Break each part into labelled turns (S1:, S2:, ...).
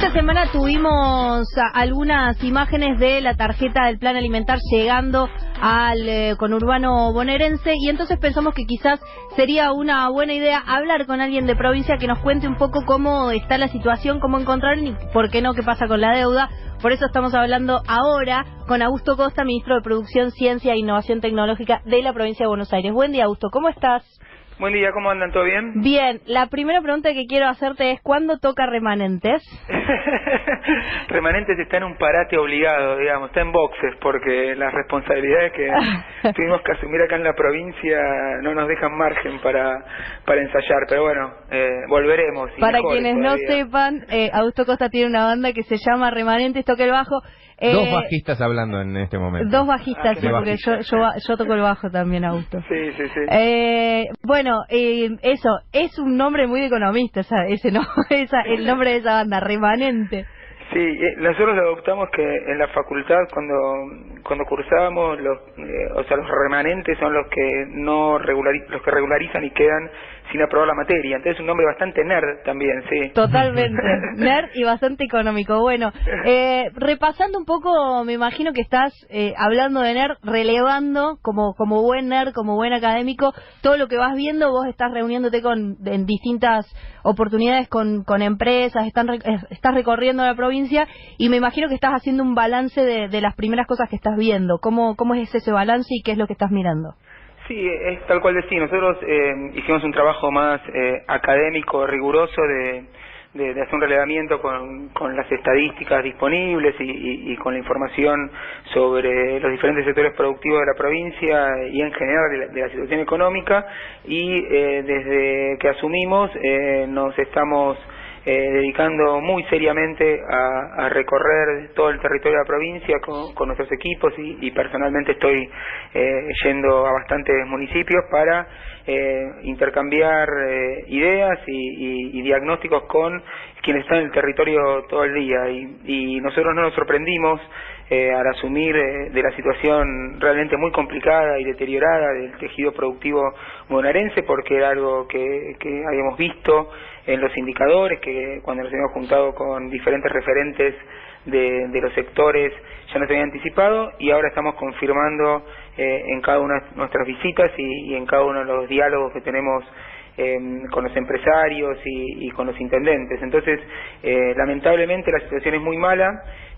S1: Esta semana tuvimos algunas imágenes de la tarjeta del Plan Alimentar llegando al conurbano bonaerense y entonces pensamos que quizás sería una buena idea hablar con alguien de provincia que nos cuente un poco cómo está la situación, cómo encontraron y por qué no, qué pasa con la deuda. Por eso estamos hablando ahora con Augusto Costa, ministro de Producción, Ciencia e Innovación Tecnológica de la provincia de Buenos Aires. Buen día, Augusto, ¿cómo estás?
S2: Buen día, ¿cómo andan? ¿Todo bien?
S1: Bien, la primera pregunta que quiero hacerte es ¿cuándo toca Remanentes?
S2: Remanentes está en un parate obligado, digamos, está en boxes, porque las responsabilidades que tuvimos que asumir acá en la provincia no nos dejan margen para ensayar, pero bueno, volveremos.
S1: Para quienes no sepan, Augusto Costa tiene una banda que se llama Remanentes, toca el bajo.
S3: Dos bajistas hablando en este momento.
S1: Dos bajistas, sí, porque yo toco el bajo también, Augusto.
S2: Sí, sí, sí.
S1: Bueno, eso, es un nombre muy de economista, el nombre de esa banda, Remanente.
S2: Sí, nosotros lo adoptamos que en la facultad cuando cursábamos, los remanentes son los que los que regularizan y quedan sin aprobar la materia. Entonces es un nombre bastante nerd también, sí.
S1: Totalmente, nerd y bastante económico. Bueno, repasando un poco, me imagino que estás hablando de nerd, relevando como buen nerd, como buen académico, todo lo que vas viendo. Vos estás reuniéndote en distintas oportunidades con empresas, estás recorriendo la provincia y me imagino que estás haciendo un balance de las primeras cosas que estás viendo. ¿Cómo es ese balance y qué es lo que estás mirando?
S2: Sí, es tal cual decís. Nosotros hicimos un trabajo más académico, riguroso de hacer un relevamiento con las estadísticas disponibles y con la información sobre los diferentes sectores productivos de la provincia y en general de la situación económica, y desde que asumimos nos estamos dedicando muy seriamente a recorrer todo el territorio de la provincia con nuestros equipos y personalmente estoy yendo a bastantes municipios para intercambiar ideas y diagnósticos con quienes están en el territorio todo el día, y nosotros no nos sorprendimos al asumir de la situación realmente muy complicada y deteriorada del tejido productivo bonaerense, porque era algo que habíamos visto en los indicadores, que cuando nos habíamos juntado con diferentes referentes de los sectores ya nos habían anticipado, y ahora estamos confirmando en cada una de nuestras visitas y en cada uno de los diálogos que tenemos con los empresarios y con los intendentes. Entonces, lamentablemente la situación es muy mala,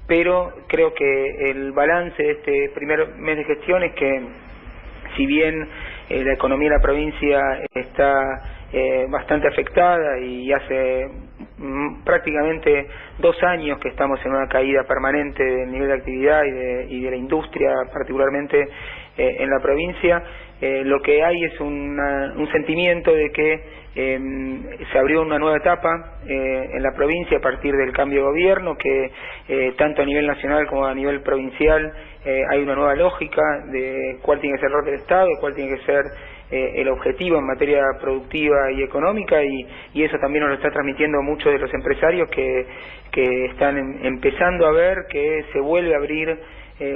S2: pero creo que el balance de este primer mes de gestión es que, si bien la economía de la provincia está bastante afectada y hace prácticamente 2 años que estamos en una caída permanente del nivel de actividad y de la industria, particularmente en la provincia, lo que hay es un sentimiento de que se abrió una nueva etapa en la provincia a partir del cambio de gobierno, que tanto a nivel nacional como a nivel provincial hay una nueva lógica de cuál tiene que ser el rol del Estado, de cuál tiene que ser el objetivo en materia productiva y económica, y eso también nos lo está transmitiendo muchos de los empresarios que están empezando a ver que se vuelve a abrir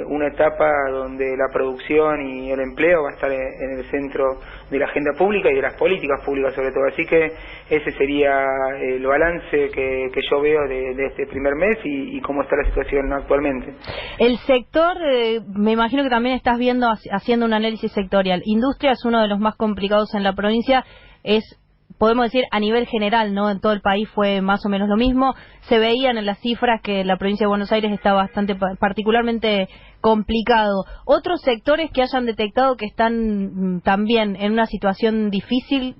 S2: una etapa donde la producción y el empleo va a estar en el centro de la agenda pública y de las políticas públicas sobre todo. Así que ese sería el balance que yo veo de este primer mes y cómo está la situación actualmente.
S1: El sector, me imagino que también estás viendo, haciendo un análisis sectorial. Industria es uno de los más complicados en la provincia, podemos decir a nivel general, ¿no? En todo el país fue más o menos lo mismo. Se veían en las cifras que la provincia de Buenos Aires está particularmente complicado. ¿Otros sectores que hayan detectado que están también en una situación difícil?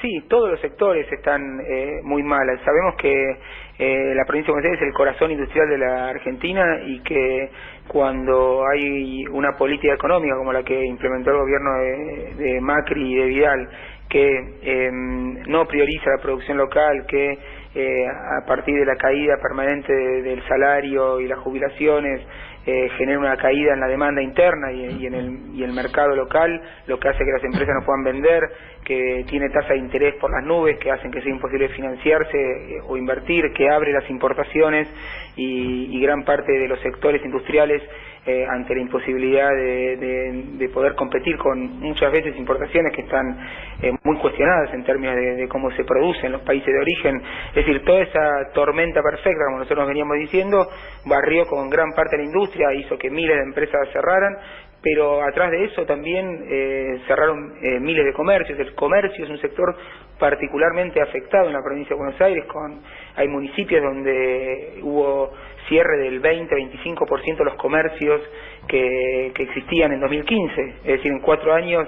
S2: Sí, todos los sectores están muy mal. Sabemos que la provincia de Buenos Aires es el corazón industrial de la Argentina, y que cuando hay una política económica como la que implementó el gobierno de Macri y de Vidal, que no prioriza la producción local, que a partir de la caída permanente del salario y las jubilaciones genera una caída en la demanda interna y en el mercado local, lo que hace que las empresas no puedan vender, que tiene tasa de interés por las nubes, que hacen que sea imposible financiarse o invertir, que abre las importaciones y gran parte de los sectores industriales ante la imposibilidad de poder competir con muchas veces importaciones que están muy cuestionadas en términos de cómo se produce en los países de origen. Es decir, toda esa tormenta perfecta, como nosotros veníamos diciendo, barrió con gran parte de la industria, hizo que miles de empresas cerraran, pero atrás de eso también cerraron miles de comercios. El comercio es un sector particularmente afectado en la provincia de Buenos Aires. Hay municipios donde hubo cierre del 20-25% de los comercios que existían en 2015, es decir, en 4 años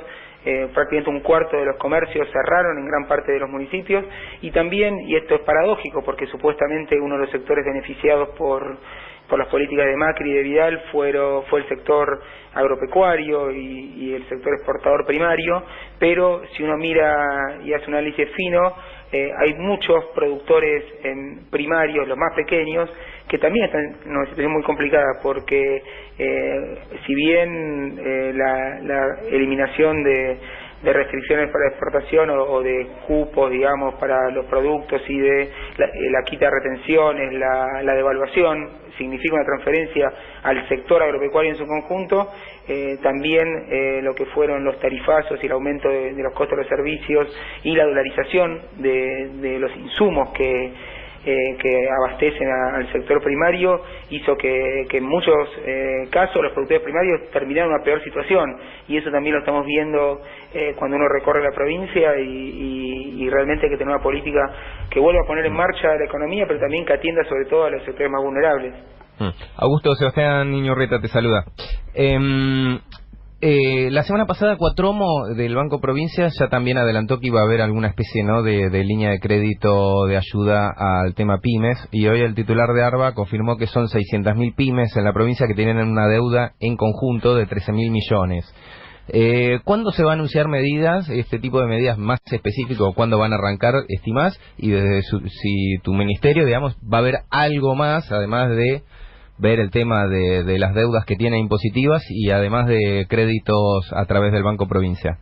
S2: prácticamente un cuarto de los comercios cerraron en gran parte de los municipios. Y también, y esto es paradójico porque supuestamente uno de los sectores beneficiados por las políticas de Macri y de Vidal fue el sector agropecuario y el sector exportador primario, pero si uno mira y hace un análisis fino, hay muchos productores primarios, los más pequeños, que también están en una situación muy complicada, porque si bien la eliminación de restricciones para exportación o de cupos, digamos, para los productos y de la quita de retenciones, la devaluación, significa una transferencia al sector agropecuario en su conjunto, también lo que fueron los tarifazos y el aumento de los costos de los servicios y la dolarización de los insumos que abastecen al sector primario hizo que en muchos casos los productores primarios terminaron en una peor situación, y eso también lo estamos viendo cuando uno recorre la provincia, y realmente hay que tener una política que vuelva a poner en marcha la economía, pero también que atienda sobre todo a los sectores más vulnerables.
S3: Augusto, Sebastián Niñurrieta te saluda. La semana pasada Cuatromo del Banco Provincia ya también adelantó que iba a haber alguna especie, ¿no?, de línea de crédito de ayuda al tema pymes, y hoy el titular de ARBA confirmó que son 600.000 pymes en la provincia que tienen una deuda en conjunto de 13.000 millones. ¿Cuándo se va a anunciar medidas, este tipo de medidas más específicas, cuándo van a arrancar, estimás? Y desde si tu ministerio, digamos, va a haber algo más, además de ver el tema de las deudas que tiene impositivas y además de créditos a través del Banco Provincia.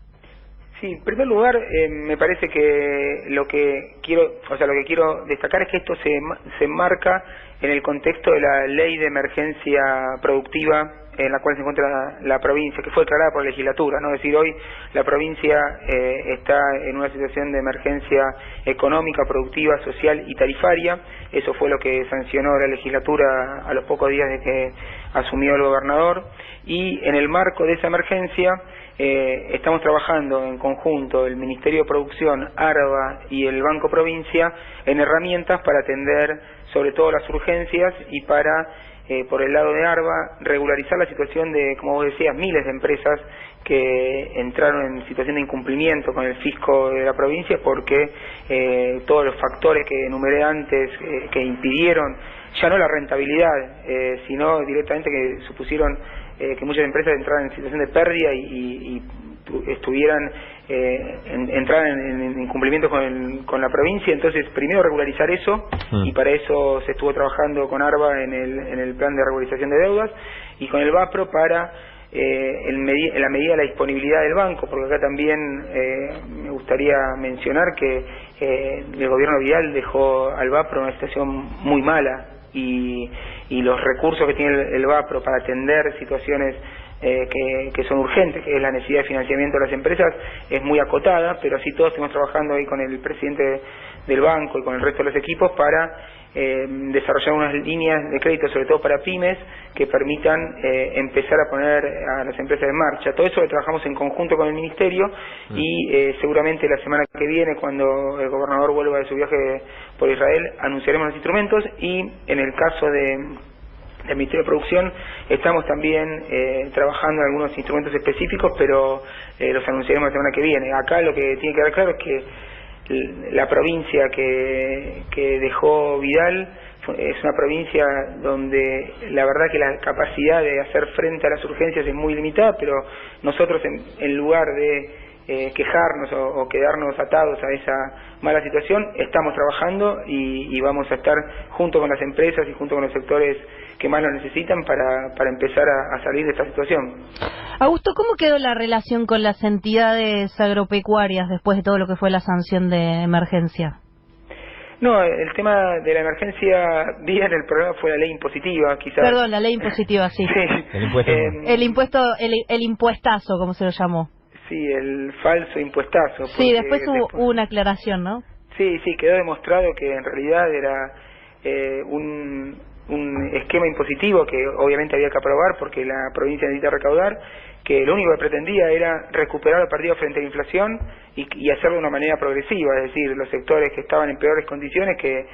S2: Sí, en primer lugar, me parece que lo que quiero destacar es que esto se enmarca en el contexto de la Ley de Emergencia Productiva en la cual se encuentra la provincia, que fue declarada por la legislatura, ¿no? Es decir, hoy la provincia está en una situación de emergencia económica, productiva, social y tarifaria. Eso fue lo que sancionó la legislatura a los pocos días de que asumió el gobernador, y en el marco de esa emergencia estamos trabajando en conjunto el Ministerio de Producción, ARBA y el Banco Provincia en herramientas para atender sobre todo las urgencias y para por el lado de ARBA, regularizar la situación de, como vos decías, miles de empresas que entraron en situación de incumplimiento con el fisco de la provincia porque todos los factores que enumeré antes que impidieron ya no la rentabilidad, sino directamente que supusieron que muchas empresas entraran en situación de pérdida y estuvieran entraran en incumplimiento con la provincia. Entonces, primero regularizar eso, y para eso se estuvo trabajando con ARBA en el plan de regularización de deudas, y con el BAPRO para en la medida de la disponibilidad del banco, porque acá también me gustaría mencionar que el gobierno Vidal dejó al BAPRO en una situación muy mala, y los recursos que tiene el BAPRO para atender situaciones que son urgentes, que es la necesidad de financiamiento de las empresas, es muy acotada, pero así todos estamos trabajando ahí con el presidente del banco y con el resto de los equipos para desarrollar unas líneas de crédito, sobre todo para pymes, que permitan empezar a poner a las empresas en marcha. Todo eso lo trabajamos en conjunto con el Ministerio, y seguramente la semana que viene, cuando el gobernador vuelva de su viaje por Israel, anunciaremos los instrumentos, y en el caso del Ministerio de Producción estamos también trabajando en algunos instrumentos específicos, pero los anunciaremos la semana que viene. Acá lo que tiene que quedar claro es que la provincia que dejó Vidal es una provincia donde la verdad que la capacidad de hacer frente a las urgencias es muy limitada, pero nosotros en lugar de quejarnos o quedarnos atados a esa mala situación, estamos trabajando y vamos a estar junto con las empresas y junto con los sectores que más lo necesitan para empezar a salir de esta situación.
S1: Augusto, ¿cómo quedó la relación con las entidades agropecuarias después de todo lo que fue la sanción de emergencia?
S2: No, el tema de la emergencia, bien, el problema fue la ley impositiva, quizás.
S1: Perdón, la ley impositiva, sí.
S3: El impuesto.
S1: El impuestazo, como se lo llamó.
S2: Sí, el falso impuestazo.
S1: Sí, después hubo una aclaración, ¿no?
S2: Sí, quedó demostrado que en realidad era un esquema impositivo que obviamente había que aprobar porque la provincia necesita recaudar, que lo único que pretendía era recuperar lo perdido frente a la inflación y hacerlo de una manera progresiva, es decir, los sectores que estaban en peores condiciones que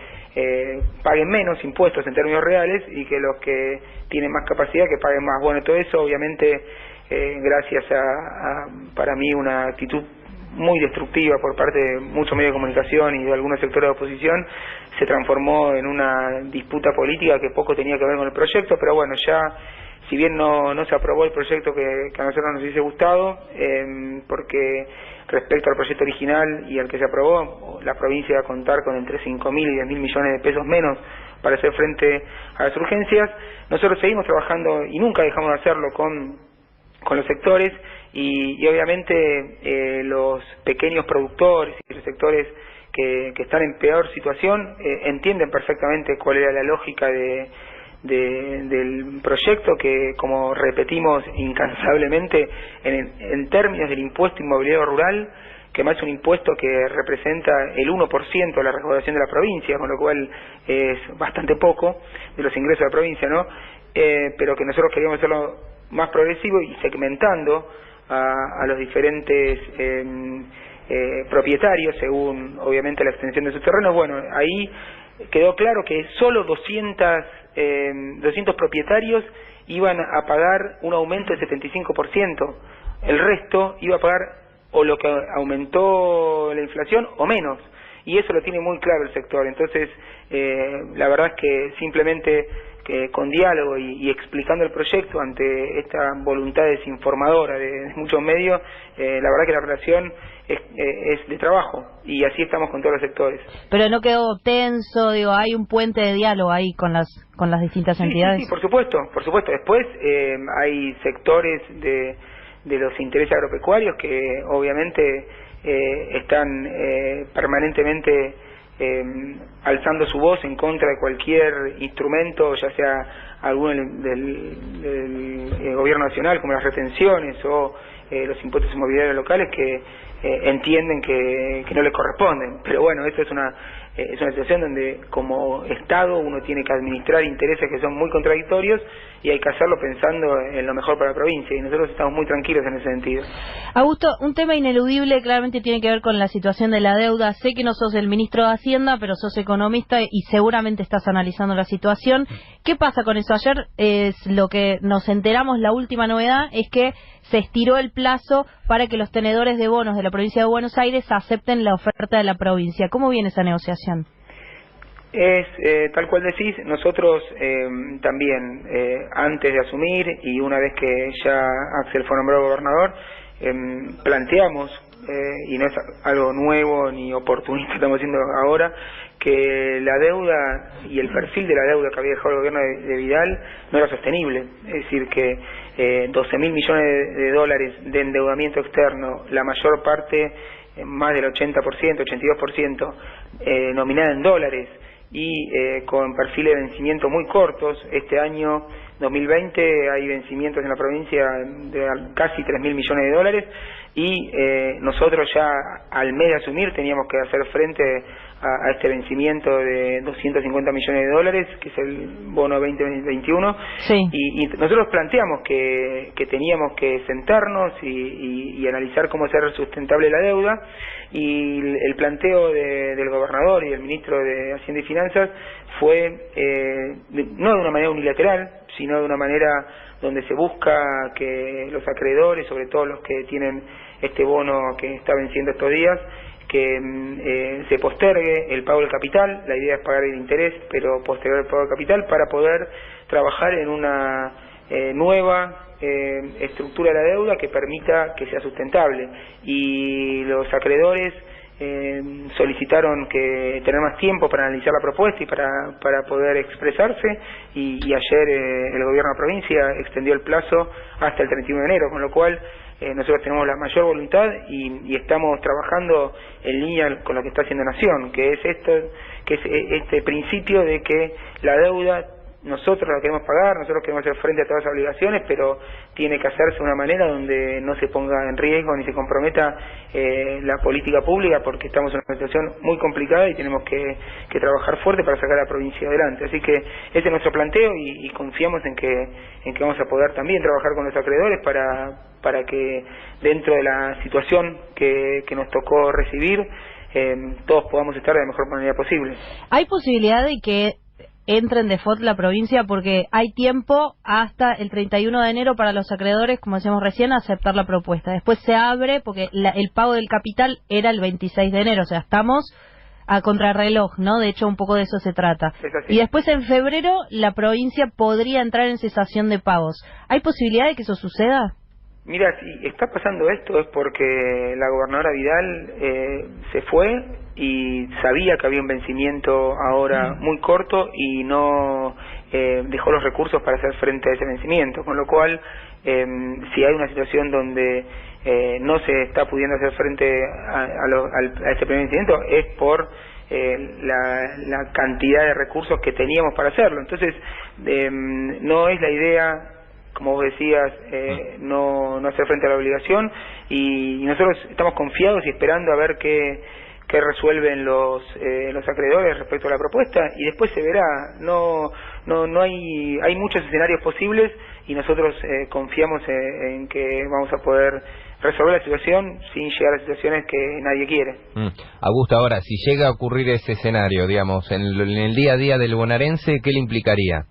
S2: paguen menos impuestos en términos reales y que los que tienen más capacidad que paguen más. Bueno, todo eso obviamente gracias a para mí una actitud muy destructiva por parte de muchos medios de comunicación y de algunos sectores de oposición, se transformó en una disputa política que poco tenía que ver con el proyecto, pero bueno, ya si bien no se aprobó el proyecto que a nosotros nos hubiese gustado, porque respecto al proyecto original y al que se aprobó, la provincia va a contar con entre 5.000 y 10.000 millones de pesos menos para hacer frente a las urgencias. Nosotros seguimos trabajando y nunca dejamos de hacerlo con los sectores y obviamente los pequeños productores y los sectores que están en peor situación entienden perfectamente cuál era la lógica del proyecto, que como repetimos incansablemente en términos del impuesto inmobiliario rural, que más es un impuesto que representa el 1% de la recaudación de la provincia, con lo cual es bastante poco de los ingresos de la provincia, ¿no? Pero que nosotros queríamos hacerlo más progresivo y segmentando a los diferentes propietarios según obviamente la extensión de sus terrenos. Bueno, ahí quedó claro que solo 200 propietarios iban a pagar un aumento del 75%, el resto iba a pagar o lo que aumentó la inflación o menos, y eso lo tiene muy claro el sector. Entonces la verdad es que simplemente con diálogo y explicando el proyecto ante esta voluntad desinformadora de muchos medios, la verdad que la relación es de trabajo y así estamos con todos los sectores.
S1: Pero no quedó tenso, digo, hay un puente de diálogo ahí con las distintas entidades.
S2: Sí, por supuesto. Después hay sectores de los intereses agropecuarios que obviamente están permanentemente alzando su voz en contra de cualquier instrumento, ya sea alguno del gobierno nacional, como las retenciones o los impuestos inmobiliarios locales, que entienden que no les corresponden. Pero bueno, eso es una situación donde como Estado uno tiene que administrar intereses que son muy contradictorios y hay que hacerlo pensando en lo mejor para la provincia, y nosotros estamos muy tranquilos en ese sentido.
S1: Augusto, un tema ineludible claramente tiene que ver con la situación de la deuda. Sé que no sos el ministro de Hacienda, pero sos economista y seguramente estás analizando la situación. ¿Qué pasa con eso? Ayer lo que nos enteramos, la última novedad, es que se estiró el plazo para que los tenedores de bonos de la provincia de Buenos Aires acepten la oferta de la provincia. ¿Cómo viene esa negociación?
S2: Es tal cual decís, nosotros también antes de asumir y una vez que ya Axel fue nombrado gobernador, planteamos, y no es algo nuevo ni oportunista estamos haciendo ahora, que la deuda y el perfil de la deuda que había dejado el gobierno de Vidal no era sostenible. Es decir, que 12.000 millones de dólares de endeudamiento externo, la mayor parte, más del 80%, 82%, nominada en dólares, y con perfiles de vencimiento muy cortos. Este año 2020 hay vencimientos en la provincia de casi 3.000 millones de dólares y nosotros ya al mes de asumir teníamos que hacer frente a este vencimiento de 250 millones de dólares, que es el bono 2021.
S1: Sí.
S2: Y nosotros planteamos que teníamos que sentarnos y analizar cómo hacer sustentable la deuda, y el planteo del gobernador y del ministro de Hacienda y Finanzas fue no de una manera unilateral, sino de una manera donde se busca que los acreedores, sobre todo los que tienen este bono que está venciendo estos días, que se postergue el pago del capital. La idea es pagar el interés, pero postergar el pago del capital para poder trabajar en una nueva estructura de la deuda que permita que sea sustentable. Y los acreedores solicitaron que tener más tiempo para analizar la propuesta y para poder expresarse, y ayer el gobierno de la provincia extendió el plazo hasta el 31 de enero, con lo cual nosotros tenemos la mayor voluntad y estamos trabajando en línea con lo que está haciendo Nación, que es este principio de que la deuda nosotros la queremos pagar, nosotros queremos hacer frente a todas las obligaciones, pero tiene que hacerse de una manera donde no se ponga en riesgo ni se comprometa la política pública, porque estamos en una situación muy complicada y tenemos que trabajar fuerte para sacar a la provincia adelante. Así que ese es nuestro planteo y confiamos en que vamos a poder también trabajar con los acreedores para que dentro de la situación que nos tocó recibir, todos podamos estar de la mejor manera posible.
S1: ¿Hay posibilidad de que entre en default la provincia? Porque hay tiempo hasta el 31 de enero para los acreedores, como decíamos recién, a aceptar la propuesta. Después se abre, porque el pago del capital era el 26 de enero, o sea, estamos a contrarreloj, ¿no? De hecho, un poco de eso se trata. Y después en febrero la provincia podría entrar en cesación de pagos. ¿Hay posibilidad de que eso suceda?
S2: Mira, si está pasando esto es porque la gobernadora Vidal se fue y sabía que había un vencimiento ahora muy corto y no dejó los recursos para hacer frente a ese vencimiento, con lo cual si hay una situación donde no se está pudiendo hacer frente a ese primer vencimiento es por la cantidad de recursos que teníamos para hacerlo. Entonces no es la idea, como vos decías, no hacer frente a la obligación, y nosotros estamos confiados y esperando a ver qué resuelven los acreedores respecto a la propuesta, y después se verá. No hay muchos escenarios posibles y nosotros confiamos en que vamos a poder resolver la situación sin llegar a situaciones que nadie quiere.
S3: Augusto, ahora, si llega a ocurrir ese escenario, digamos, en el día a día del bonaerense, ¿qué le implicaría?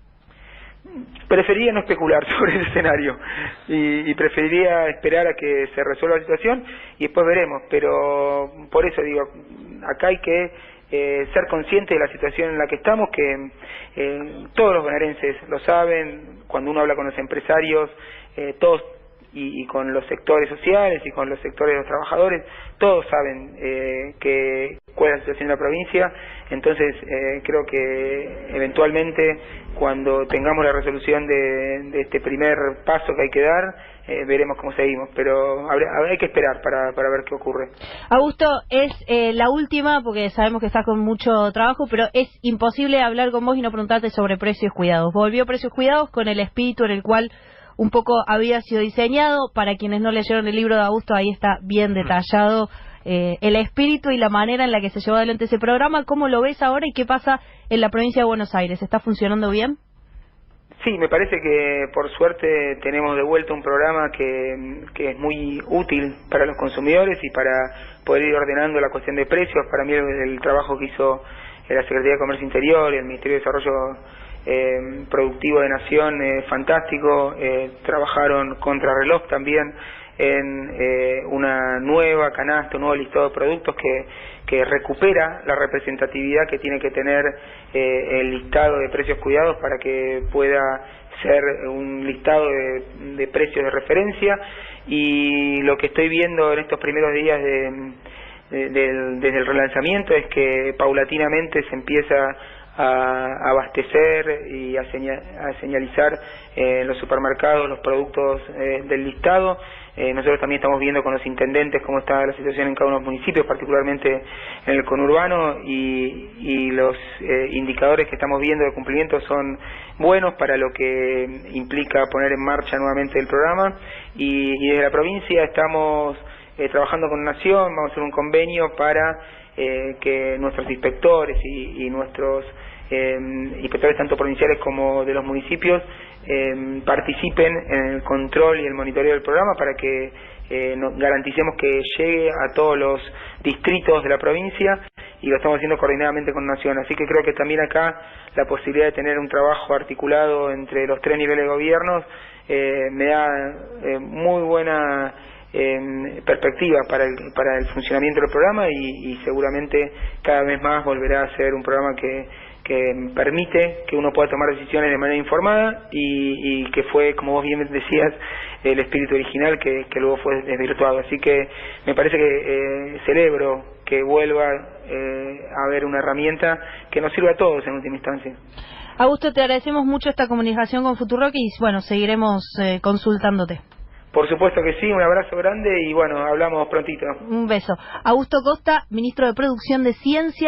S2: Preferiría no especular sobre ese escenario y preferiría esperar a que se resuelva la situación y después veremos, pero por eso digo, acá hay que ser consciente de la situación en la que estamos, que todos los bonaerenses lo saben, cuando uno habla con los empresarios, todos y con los sectores sociales y con los sectores de los trabajadores, todos saben cuál es la situación de la provincia. Entonces creo que eventualmente cuando tengamos la resolución de este primer paso que hay que dar, veremos cómo seguimos, pero hay que esperar para ver qué ocurre.
S1: Augusto, es la última, porque sabemos que estás con mucho trabajo, pero es imposible hablar con vos y no preguntarte sobre Precios Cuidados. Volvió Precios Cuidados con el espíritu en el cual un poco había sido diseñado. Para quienes no leyeron el libro de Augusto, ahí está bien detallado el espíritu y la manera en la que se llevó adelante ese programa. ¿Cómo lo ves ahora y qué pasa en la provincia de Buenos Aires? ¿Está funcionando bien?
S2: Sí, me parece que por suerte tenemos de vuelta un programa que es muy útil para los consumidores y para poder ir ordenando la cuestión de precios. Para mí el trabajo que hizo la Secretaría de Comercio Interior y el Ministerio de Desarrollo Productivo de Nación fantástico. Trabajaron contrarreloj también en una nueva canasta, un nuevo listado de productos que recupera la representatividad que tiene que tener el listado de precios cuidados para que pueda ser un listado de precios de referencia. Y lo que estoy viendo en estos primeros días desde el relanzamiento es que paulatinamente se empieza a abastecer y a señalizar en los supermercados los productos del listado. Nosotros también estamos viendo con los intendentes cómo está la situación en cada uno de los municipios, particularmente en el conurbano, y los indicadores que estamos viendo de cumplimiento son buenos para lo que implica poner en marcha nuevamente el programa. Y desde la provincia estamos trabajando con Nación. Vamos a hacer un convenio para que nuestros inspectores y nuestros inspectores tanto provinciales como de los municipios participen en el control y el monitoreo del programa para que garanticemos que llegue a todos los distritos de la provincia, y lo estamos haciendo coordinadamente con Nación. Así que creo que también acá la posibilidad de tener un trabajo articulado entre los tres niveles de gobiernos me da muy buena perspectiva para el funcionamiento del programa, y seguramente cada vez más volverá a ser un programa que permite que uno pueda tomar decisiones de manera informada y que fue, como vos bien decías, el espíritu original que luego fue desvirtuado. Así que me parece que celebro que vuelva a haber una herramienta que nos sirva a todos en última instancia.
S1: Augusto, te agradecemos mucho esta comunicación con Futurock y bueno, seguiremos consultándote.
S2: Por supuesto que sí, un abrazo grande y bueno, hablamos prontito.
S1: Un beso. Augusto Costa, ministro de Producción de Ciencia.